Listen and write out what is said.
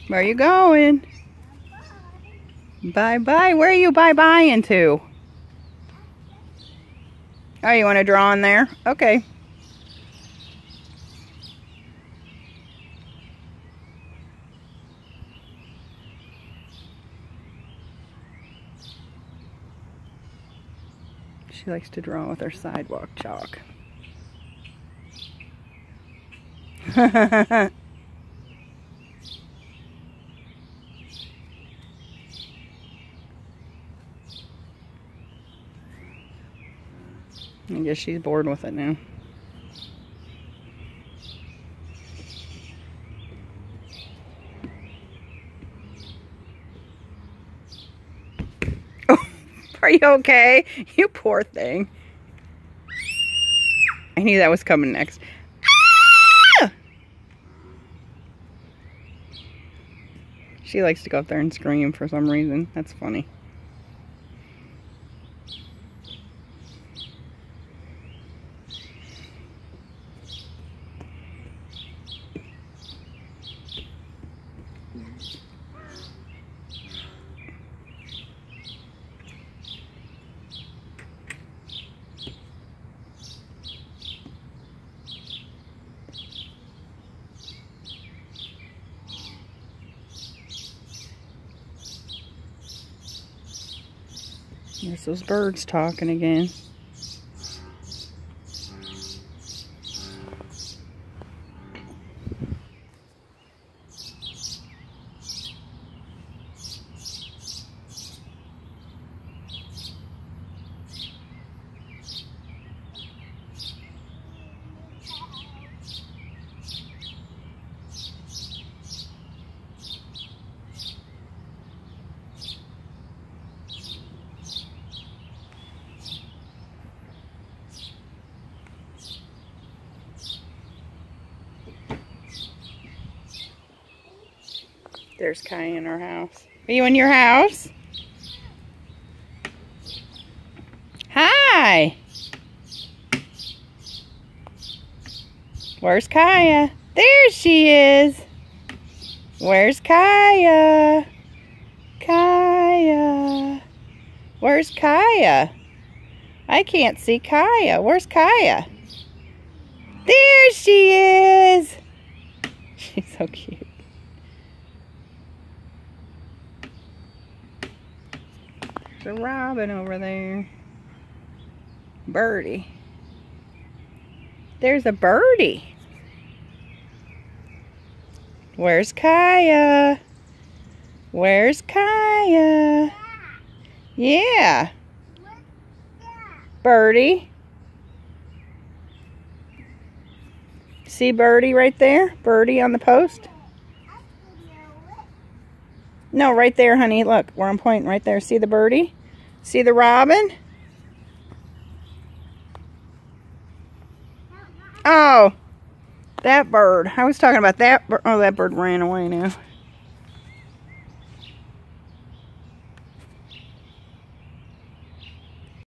Where are you going? Bye-bye. Where are you bye-byeing to? Oh, you want to draw in there? Okay. She likes to draw with her sidewalk chalk. I guess she's bored with it now. Oh, are you okay? You poor thing. I knew that was coming next. Ah! She likes to go up there and scream for some reason. That's funny. There's those birds talking again. There's Kyah in her house. Are you in your house? Hi! Where's Kyah? There she is! Where's Kyah? Kyah! Where's Kyah? I can't see Kyah. Where's Kyah? There she is! She's so cute. There's a robin over there. Birdie. There's a birdie. Where's Kyah? Where's Kyah? Yeah. Birdie. See Birdie right there? Birdie on the post? No, right there, honey. Look, where I'm pointing right there. See the birdie? See the robin? Oh, that bird. I was talking about that bird. Oh, that bird ran away now.